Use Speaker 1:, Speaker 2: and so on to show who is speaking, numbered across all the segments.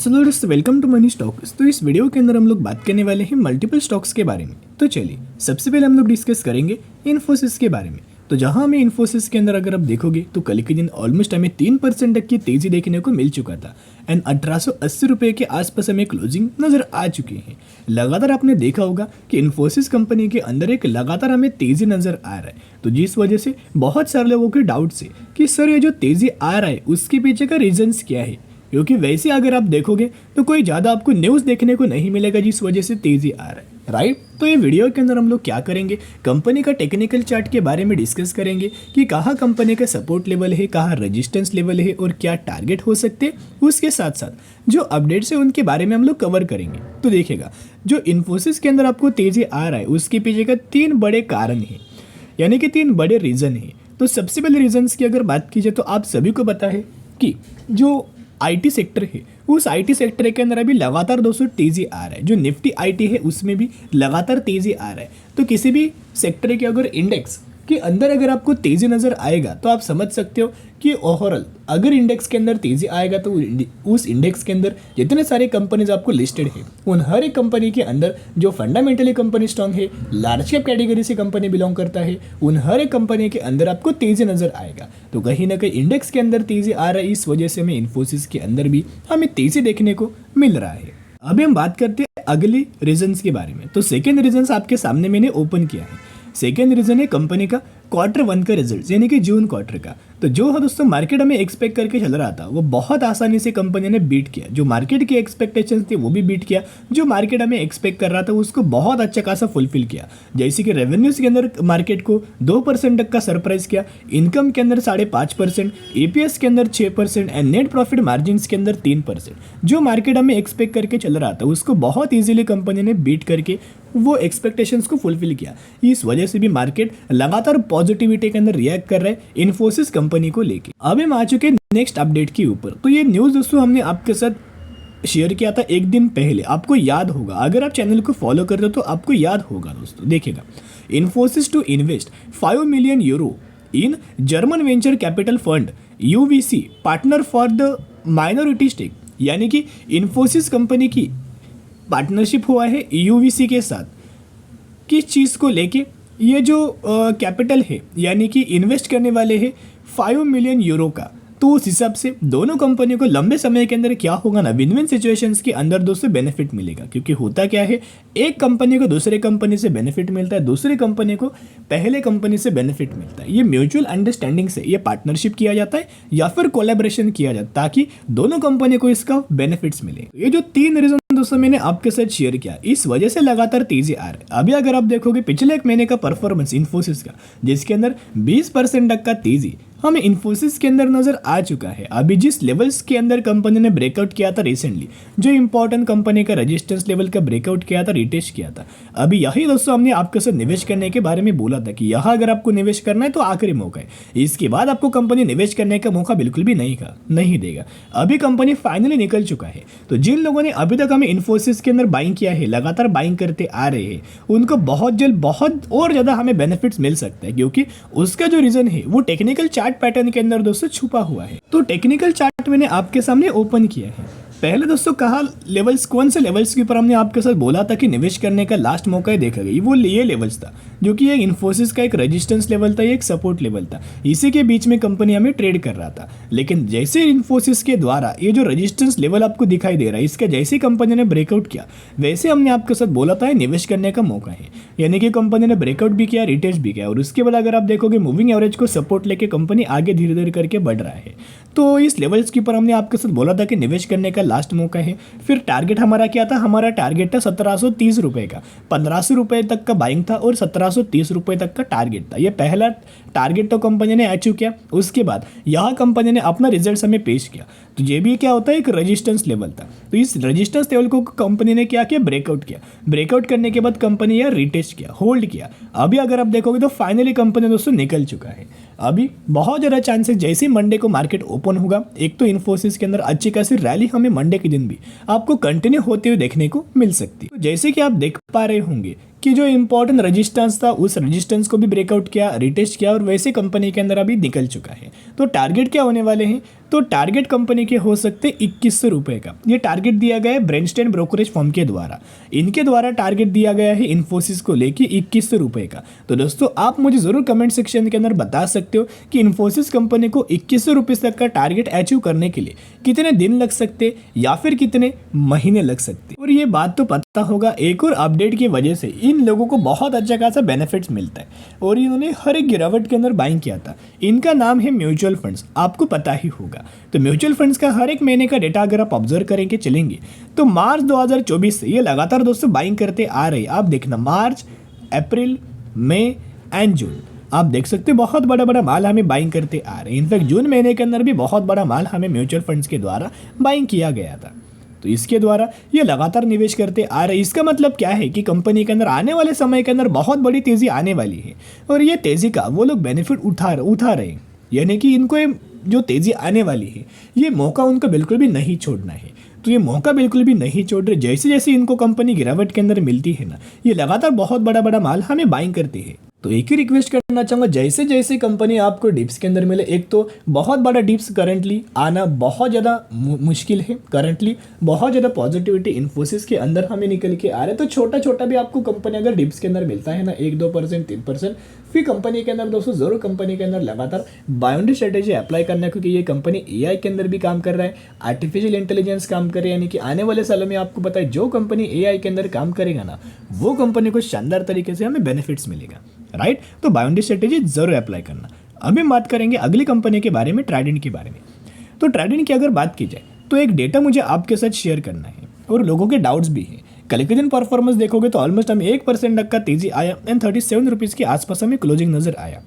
Speaker 1: सो दोस्तों welcome to money stocks. तो इस वीडियो के अंदर हम लोग बात करने वाले हैं मल्टीपल स्टॉक्स के बारे में। तो चलिए सबसे पहले हम लोग डिस्कस करेंगे इन्फोसिस के बारे में। तो जहां हमें इन्फोसिस के अंदर अगर आप देखोगे तो कल के दिन ऑलमोस्ट हमें 3% तक की तेजी देखने को मिल चुका था एंड 1880 रुपये के आसपास हमें क्लोजिंग नजर आ चुकी है। लगातार आपने देखा होगा कि इन्फोसिस कंपनी के अंदर एक लगातार हमें तेजी नजर आ रहा है, तो जिस वजह से बहुत सारे लोगों के डाउट्स है कि सर ये जो तेजी आ रहा है उसके पीछे का रीजंस क्या है, क्योंकि वैसे अगर आप देखोगे तो कोई ज़्यादा आपको न्यूज़ देखने को नहीं मिलेगा जिस वजह से तेज़ी आ रहा है, राइट। तो ये वीडियो के अंदर हम लोग क्या करेंगे, कंपनी का टेक्निकल चार्ट के बारे में डिस्कस करेंगे कि कहाँ कंपनी का सपोर्ट लेवल है, कहाँ रेजिस्टेंस लेवल है और क्या टारगेट हो सकते हैं। उसके साथ साथ जो अपडेट्स है उनके बारे में हम लोग कवर करेंगे। तो देखिएगा, जो इन्फोसिस के अंदर आपको तेज़ी आ रहा है उसके पीछे का 3 बड़े कारण हैं, यानी कि 3 बड़े रीज़न हैं। तो सबसे पहले रीजन्स की अगर बात की जाए तो आप सभी को पता है कि जो आईटी सेक्टर है उस आईटी सेक्टर के अंदर अभी लगातार 200 तेजी आ रहा है। जो निफ्टी आईटी है उसमें भी लगातार तेजी आ रहा है। तो किसी भी सेक्टर के अगर इंडेक्स के अंदर अगर आपको तेजी नजर आएगा तो आप समझ सकते हो कि ओवरऑल अगर इंडेक्स के अंदर तेजी आएगा तो उस इंडेक्स के अंदर जितने सारे कंपनीज आपको लिस्टेड है उन हर एक कंपनी के अंदर जो फंडामेंटली कंपनी स्ट्रांग है, लार्ज कैप कैटेगरी से कंपनी बिलोंग करता है, उन हर एक कंपनी के अंदर आपको तेजी नजर आएगा। तो कहीं ना कहीं इंडेक्स के अंदर तेजी आ रहा है, इस वजह से हमें इन्फोसिस के अंदर भी हमें तेजी देखने को मिल रहा है। अभी हम बात करते हैं अगले रीजंस के बारे में। तो सेकेंड रीजन आपके सामने मैंने ओपन किया है। सेकेंड रीजन है कंपनी का Q1 का रिजल्ट, यानी कि जून क्वार्टर का। तो जो है दोस्तों मार्केट हमें एक्सपेक्ट करके चल रहा था वो बहुत आसानी से कंपनी ने बीट किया। जो मार्केट की एक्सपेक्टेशंस थी वो भी बीट किया, जो मार्केट हमें एक्सपेक्ट कर रहा था उसको बहुत अच्छा खासा फुलफिल किया। जैसे कि रेवेन्यूज के अंदर मार्केट को 2% तक का सरप्राइज किया, इनकम के अंदर 5.5%, EPS के अंदर 6% एंड नेट प्रॉफिट मार्जिन के अंदर 3%। जो मार्केट हमें एक्सपेक्ट करके चल रहा था उसको बहुत ईजिली कंपनी ने बीट करके वो एक्सपेक्टेशंस को फुलफिल किया। इस वजह से भी मार्केट लगातार पॉजिटिविटी के अंदर रिएक्ट कर रहा है इन्फोसिस कंपनी को लेके। अब हम आ चुके नेक्स्ट अपडेट के ऊपर। तो ये न्यूज़ दोस्तों हमने आपके साथ शेयर किया था एक दिन पहले, आपको याद होगा। अगर आप चैनल को फॉलो करते हो तो आपको याद होगा दोस्तों। देखिएगा, Infosys to invest 5 million euro in German venture capital fund UVC partner for the minority stake, यानी कि इन्फोसिस कंपनी की पार्टनरशिप हुआ है UVC के साथ। किस चीज़ को लेके, ये जो कैपिटल है यानी कि इन्वेस्ट करने वाले हैं 5 मिलियन यूरो का। तो उस हिसाब से दोनों कंपनियों को लंबे समय के अंदर क्या होगा ना, विन विन सिचुएशंस के अंदर दोस्तों बेनिफिट मिलेगा। क्योंकि होता क्या है, एक कंपनी को दूसरे कंपनी से बेनिफिट मिलता है, दूसरी कंपनी को पहले कंपनी से बेनिफिट मिलता है। ये म्यूचुअल अंडरस्टैंडिंग से ये पार्टनरशिप किया जाता है या फिर कोलैबोरेशन किया जाता है ताकि दोनों कंपनी को इसका बेनिफिट्स मिले। ये जो 3 रीजन दोस्तों मैंने आपके साथ शेयर किया, इस वजह से लगातार तेजी आ रहा है। अभी अगर आप देखोगे पिछले एक महीने का परफॉर्मेंस इन्फोसिस का, जिसके अंदर 20% तक का तेजी हमें इन्फोसिस के अंदर नजर आ चुका है। अभी जिस लेवल्स के अंदर कंपनी ने ब्रेकआउट किया था रिसेंटली, जो इंपॉर्टेंट कंपनी का रेजिस्टेंस लेवल का ब्रेकआउट किया था, रिटेस्ट किया था, अभी यही दोस्तों हमने आपके साथ निवेश करने के बारे में बोला था कि यहाँ अगर आपको निवेश करना है तो आखिरी मौका है, इसके बाद आपको कंपनी निवेश करने का मौका बिल्कुल भी नहीं देगा। अभी कंपनी फाइनली निकल चुका है। तो जिन लोगों ने अभी तक हमें इन्फोसिस के अंदर बाइंग किया है, लगातार बाइंग करते आ रहे हैं, उनको बहुत जल्द बहुत और ज़्यादा हमें बेनिफिट्स मिल सकता है, क्योंकि उसका जो रीजन है वो टेक्निकल चार्ट पैटर्न के अंदर दोस्तों छुपा हुआ है। तो टेक्निकल चार्ट मैंने आपके सामने ओपन किया है। पहले दोस्तों कहा लेवल्स, कौन से लेवल्स के ऊपर हमने आपके साथ बोला था कि निवेश करने का लास्ट मौका ही देखा गया, वो ये लेवल्स था, जो कि एक इन्फोसिस का एक रेजिस्टेंस लेवल था, एक सपोर्ट लेवल था। इसी के बीच में कंपनी हमें ट्रेड कर रहा था। लेकिन जैसे इन्फोसिस के द्वारा ये जो रेजिस्टेंस लेवल आपको दिखाई दे रहा है, इसका जैसे कंपनी ने ब्रेकआउट किया, वैसे हमने आपके साथ बोला था निवेश करने का मौका है। यानी कि कंपनी ने ब्रेकआउट भी किया, रिटेस्ट भी किया, और उसके बाद अगर आप देखोगे मूविंग एवरेज को सपोर्ट लेके कंपनी आगे धीरे धीरे करके बढ़ रहा है। तो इस लेवल्स के ऊपर हमने आपके साथ बोला था कि निवेश करने का लास्ट मौका है। फिर टारगेट हमारा क्या था, हमारा टारगेट था 1730 रुपये का, 1500 रुपये तक का बाइंग था और 1730 रुपये तक का टारगेट था। ये पहला टारगेट तो कंपनी ने अचीव किया। उसके बाद यहाँ कंपनी ने अपना रिजल्ट हमें पेश किया। तो ये भी क्या होता है, एक रेजिस्टेंस लेवल था। तो इस रेजिस्टेंस लेवल को कंपनी ने क्या किया, ब्रेकआउट किया। ब्रेकआउट करने के बाद कंपनी यह रिटेस्ट किया, होल्ड किया। अभी अगर आप देखोगे तो फाइनली कंपनी दोस्तों निकल चुका है। अभी बहुत ज़्यादा चांसेस जैसे ही मंडे को मार्केट ओपन होगा, एक तो इन्फोसिस के अंदर अच्छी खासी रैली हमें मंडे के दिन भी आपको कंटिन्यू होते हुए देखने को मिल सकती है। तो जैसे कि आप देख पा रहे होंगे कि जो इंपॉर्टेंट रेजिस्टेंस था उस रेजिस्टेंस को भी ब्रेकआउट किया, रिटेस्ट किया और वैसे कंपनी के अंदर अभी निकल चुका है। तो टारगेट क्या होने वाले हैं, तो टारगेट कंपनी के हो सकते 2100 रुपये का। ये टारगेट दिया गया है ब्रेनस्टेन ब्रोकरेज फर्म के द्वारा, इनके द्वारा टारगेट दिया गया है इन्फोसिस को लेके 2100 रुपये का। तो दोस्तों आप मुझे ज़रूर कमेंट सेक्शन के अंदर बता सकते हो कि इन्फोसिस कंपनी को 2100 रुपये तक का टारगेट अचीव करने के लिए कितने दिन लग सकते या फिर कितने महीने लग सकते। और ये बात तो पता होगा, एक और अपडेट की वजह से इन लोगों को बहुत अच्छा खासा बेनिफिट्स मिलता है और इन्होंने हर एक गिरावट के अंदर बाइंग किया था। इनका नाम है म्यूचुअल फंड्स, आपको पता ही होगा। तो म्यूचुअल फंड्स का हर एक महीने का डेटा अगर आप ऑब्जर्व करेंगे चलेंगे तो मार्च 2024 से ये लगातार दोस्तों बाइंग करते आ रहे हैं। आप देखना मार्च, अप्रैल, मई एंड जून, आप देख सकते हैं बहुत बड़ा बड़ा माल हमें बाइंग करते आ रहे हैं। इनफैक्ट जून महीने के अंदर भी बहुत बड़ा माल हमें म्यूचुअल फंड्स के द्वारा बाइंग किया गया था। तो इसके द्वारा ये लगातार निवेश करते आ रहे हैं। इसका मतलब क्या है कि कंपनी के अंदर आने वाले समय के अंदर बहुत बड़ी तेज़ी आने वाली है और ये तेज़ी का वो लोग बेनिफिट उठा रहे हैं। यानी कि इनको जो तेज़ी आने वाली है ये मौका उनको बिल्कुल भी नहीं छोड़ना है। तो ये मौका बिल्कुल भी नहीं छोड़ रहे। जैसे जैसे इनको कंपनी गिरावट के अंदर मिलती है ना, ये लगातार बहुत बड़ा बड़ा माल हमें बाइंग करती है। तो एक ही रिक्वेस्ट करना चाहूँगा, जैसे जैसे कंपनी आपको डिप्स के अंदर मिले, एक तो बहुत बड़ा डिप्स करंटली आना बहुत ज़्यादा मुश्किल है। करंटली बहुत ज़्यादा पॉजिटिविटी इन्फोसिस के अंदर हमें निकल के आ रहा है। तो छोटा छोटा भी आपको कंपनी अगर डिप्स के अंदर मिलता है ना, 1-2%, 3%, फिर कंपनी के अंदर दोस्तों ज़रूर कंपनी के अंदर लगातार बाय एंड स्ट्रेटेजी अप्लाई करना है, क्योंकि ये कंपनी AI के अंदर भी काम कर रहा है, आर्टिफिशियल इंटेलिजेंस काम कर रहा है। यानी कि आने वाले सालों में आपको पता है जो कंपनी AI के अंदर काम करेगा ना, वो कंपनी को शानदार तरीके से हमें बेनिफिट्स मिलेगा, राइट। तो बाय एंड स्ट्रेटेजी जरूर अप्लाई करना। अभी हम बात करेंगे अगली कंपनी के बारे में, ट्राइडेंट के बारे में। तो ट्राइडेंट की अगर बात की जाए तो एक डेटा मुझे आपके साथ शेयर करना है और लोगों के डाउट्स भी हैं। कल के दिन परफॉर्मेंस देखोगे तो ऑलमोस्ट हमें 1% तक का तेजी आया एंड 37 रुपीज़ के आसपास हमें क्लोजिंग नजर आया।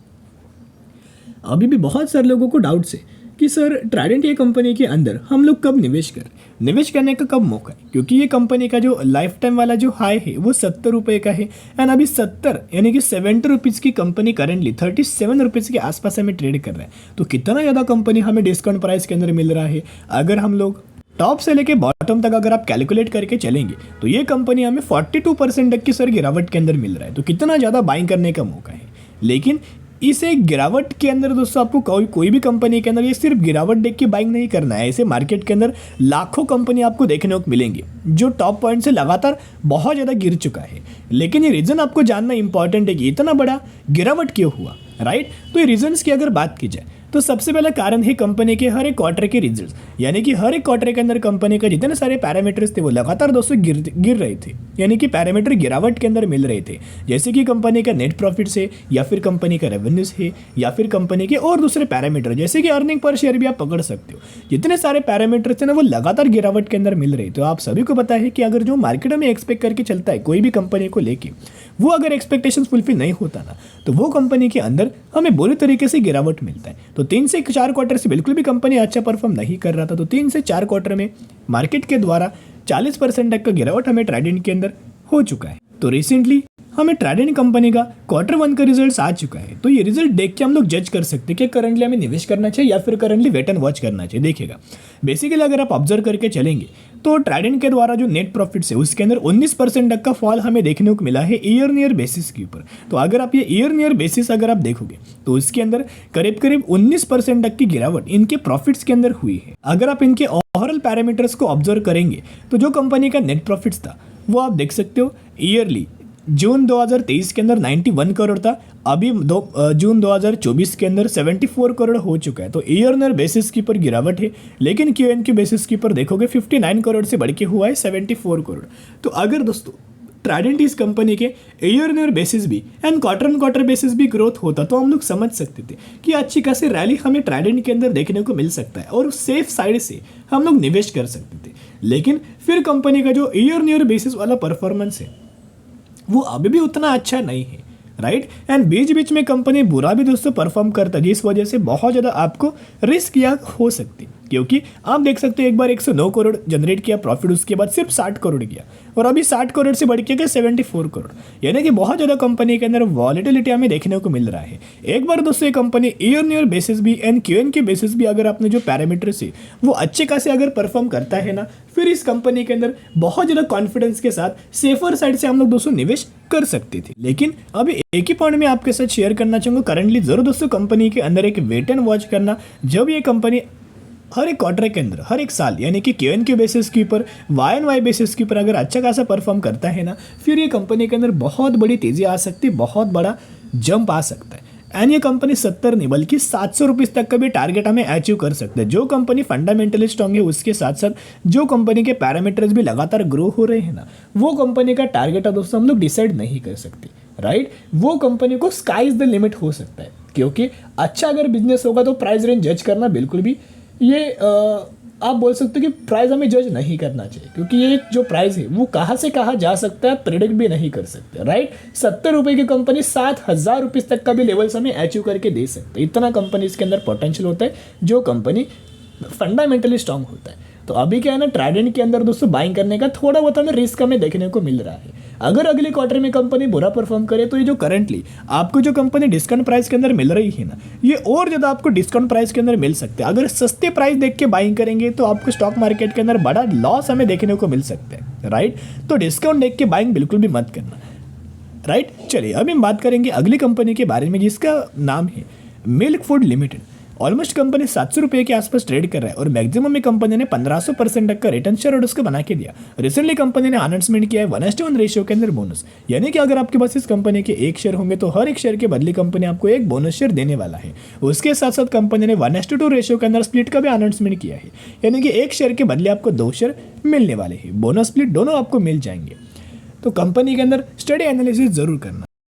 Speaker 1: अभी भी बहुत सारे लोगों को डाउट्स है कि सर ट्राइडेंट ये कंपनी के अंदर हम लोग कब निवेश करने का कब मौका है, क्योंकि ये कंपनी का जो लाइफ टाइम वाला जो हाई है वो 70 रुपये का है एंड अभी 70 यानी कि 70 रुपीज़ की कंपनी करंटली 37 रुपीज़ के आसपास हमें ट्रेड कर रहा है। तो कितना ज़्यादा कंपनी हमें डिस्काउंट प्राइस के अंदर मिल रहा है। अगर हम लोग टॉप से लेके बॉटम तक अगर आप कैलकुलेट करके चलेंगे तो ये कंपनी हमें 42% तक की सर गिरावट के अंदर मिल रहा है। तो कितना ज़्यादा बाइंग करने का मौका है। लेकिन इस एक गिरावट के अंदर दोस्तों आपको कोई भी कंपनी के अंदर ये सिर्फ गिरावट देख के बाइंग नहीं करना है। ऐसे मार्केट के अंदर लाखों कंपनी आपको देखने को मिलेंगी जो टॉप पॉइंट से लगातार बहुत ज़्यादा गिर चुका है। लेकिन ये रीज़न आपको जानना इंपॉर्टेंट है कि इतना बड़ा गिरावट क्यों हुआ, राइट। तो ये रीजन्स की अगर बात की जाए तो सबसे पहला कारण है कंपनी के हर एक क्वार्टर के रिजल्ट्स। यानी कि हर एक क्वार्टर के अंदर कंपनी का जितने सारे पैरामीटर्स थे वो लगातार दोस्तों गिर रहे थे। यानी कि पैरामीटर गिरावट के अंदर मिल रहे थे, जैसे कि कंपनी का नेट प्रॉफिट है या फिर कंपनी का रेवेन्यूज है या फिर कंपनी के और दूसरे पैरामीटर जैसे कि अर्निंग पर शेयर भी आप पकड़ सकते हो। जितने सारे पैरामीटर्स थे ना वो लगातार गिरावट के अंदर मिल रहे। तो आप सभी को पता है कि अगर जो मार्केट में एक्सपेक्ट करके चलता है कोई भी कंपनी को लेके, वो अगर एक्सपेक्टेशन फुलफिल नहीं होता ना तो वो कंपनी के अंदर हमें बुरी तरीके से गिरावट मिलता है। तो 3 से 4 क्वार्टर से बिल्कुल भी कंपनी अच्छा परफॉर्म नहीं कर रहा था। तो 3 से 4 क्वार्टर में मार्केट के द्वारा 40% तक का गिरावट हमें ट्राइडेंट के अंदर हो चुका है। तो रिसेंटली हमें ट्राइडेंट कंपनी का Q1 का रिजल्ट आ चुका है। तो ये रिजल्ट देख के हम लोग जज कर सकते हैं कि करंटली हमें निवेश करना चाहिए या फिर करंटली वेट एंड वॉच करना चाहिए। देखिएगा बेसिकली अगर आप ऑब्जर्व करके चलेंगे तो ट्राइडेंट के द्वारा जो नेट प्रॉफिट्स है उसके अंदर 19% तक का फॉल हमें देखने को मिला है ईयर नियर बेसिस के ऊपर। तो अगर आप ये ईयर नियर बेसिस अगर आप देखोगे तो उसके अंदर करीब करीब 19% तक की गिरावट इनके प्रॉफिट्स के अंदर हुई है। अगर आप इनके ओवरऑल पैरामीटर्स को ऑब्जर्व करेंगे तो जो कंपनी का नेट प्रॉफिट्स था वो आप देख सकते हो ईयरली जून 2023 के अंदर 91 करोड़ था, अभी जून 2024 के अंदर 74 करोड़ हो चुका है। तो ईयर नियर बेसिस के ऊपर गिरावट है, लेकिन QN के बेसिस के ऊपर देखोगे 59 करोड़ से बढ़ के हुआ है 74 करोड़। तो अगर दोस्तों ट्राइडेंट इस कंपनी के ईयर नियर बेसिस भी एंड क्वार्टर बेसिस भी ग्रोथ होता तो हम लोग समझ सकते थे कि अच्छी खासी रैली हमें ट्राइडेंट के अंदर देखने को मिल सकता है और सेफ साइड से हम लोग निवेश कर सकते थे। लेकिन फिर कंपनी का जो ईयर नियर बेसिस वाला परफॉर्मेंस है वो अभी भी उतना अच्छा नहीं है, राइट। एंड बीच में कंपनी बुरा भी दोस्तों परफॉर्म करता है, जिस वजह से बहुत ज़्यादा आपको रिस्क या हो सकती है। क्योंकि आप देख सकते हो एक बार 109 करोड़ जनरेट किया प्रॉफिट, उसके बाद सिर्फ 60 करोड़ किया और अभी 60 करोड़ से बढ़ के 74 करोड़, यानी कि बहुत ज़्यादा कंपनी के अंदर वॉलेटिलिटी हमें देखने को मिल रहा है। एक बार दोस्तों ये कंपनी ईयर बेसिस भी एंड क्यूएन के बेसिस भी अगर आपने जो पैरामीटर्स है वो अच्छे खासे अगर परफॉर्म करता है ना, फिर इस कंपनी के अंदर बहुत ज़्यादा कॉन्फिडेंस के साथ सेफर साइड से हम लोग दोस्तों निवेश कर सकते थे। लेकिन अभी एक ही पॉइंट में आपके साथ शेयर करना चाहूँगा, करंटली जरूर दोस्तों कंपनी के अंदर एक वेट एंड वॉच करना। जब ये कंपनी हर एक क्वार्टर के अंदर हर एक साल यानी कि क्यूएन के बेसिस के ऊपर वाई एंड वाई बेसिस के ऊपर अगर अच्छा खासा परफॉर्म करता है ना, फिर ये कंपनी के अंदर बहुत बड़ी तेज़ी आ सकती है, बहुत बड़ा जंप आ सकता है। एंड ये कंपनी 70 नहीं बल्कि 700 रुपीज़ तक का भी टारगेट हमें अचीव कर सकते हैं। जो कंपनी फंडामेंटली स्ट्रॉन्ग है उसके साथ साथ जो कंपनी के पैरामीटर्स भी लगातार ग्रो हो रहे हैं ना, वो कंपनी का टारगेट दोस्तों हम लोग डिसाइड नहीं कर सकते, राइट। वो कंपनी को स्काई इज द लिमिट हो सकता है, क्योंकि अच्छा अगर बिजनेस होगा तो प्राइस रेंज जज करना बिल्कुल भी ये आप बोल सकते हो कि प्राइस हमें जज नहीं करना चाहिए, क्योंकि ये जो प्राइस है वो कहाँ से कहाँ जा सकता है प्रेडिक्ट भी नहीं कर सकते, राइट। 70 रुपये की कंपनी 7,000 रुपीज़ तक का भी लेवल्स हमें अचीव करके दे सकते हैं। इतना कंपनी इसके अंदर पोटेंशियल होता है जो कंपनी फंडामेंटली स्ट्रांग होता है। तो अभी क्या है ना, ट्राइडेंट के अंदर दोस्तों बाइंग करने का थोड़ा बहुत हमें रिस्क हमें देखने को मिल रहा है। अगर अगले क्वार्टर में कंपनी बुरा परफॉर्म करे तो ये जो करंटली आपको जो कंपनी डिस्काउंट प्राइस के अंदर मिल रही है ना, ये और ज़्यादा आपको डिस्काउंट प्राइस के अंदर मिल सकते हैं। अगर सस्ते प्राइस देख के बाइंग करेंगे तो आपको स्टॉक मार्केट के अंदर बड़ा लॉस हमें देखने को मिल सकता है, राइट। तो डिस्काउंट देख के बाइंग बिल्कुल भी मत करना, राइट। चलिए अभी हम बात करेंगे अगली कंपनी के बारे में जिसका नाम है milk food limited. Almost company 700 रुपये के आसपास ट्रेड कर रहा है और मैक्सिमम में कंपनी ने 1500% तक का रिटर्न शेयर होल्डर्स को बना के दिया। रिसेंटली कंपनी ने अनाउंसमेंट किया है 1:1 रेशियो के अंदर बोनस, यानी कि अगर आपके पास इस कंपनी के एक शेयर होंगे तो हर एक शेयर के बदले कंपनी आपको एक बोनस शेयर देने वाला है। उसके साथ साथ कंपनी ने 1:2 रेशियो के अंदर स्प्लिट का भी अनाउंसमेंट किया है, यानी कि एक शेयर के बदले आपको 2 शेयर मिलने वाले हैं। बोनस स्प्लिट दोनों आपको मिल जाएंगे। तो कंपनी के अंदर स्टडी एनालिसिस जरूर करना।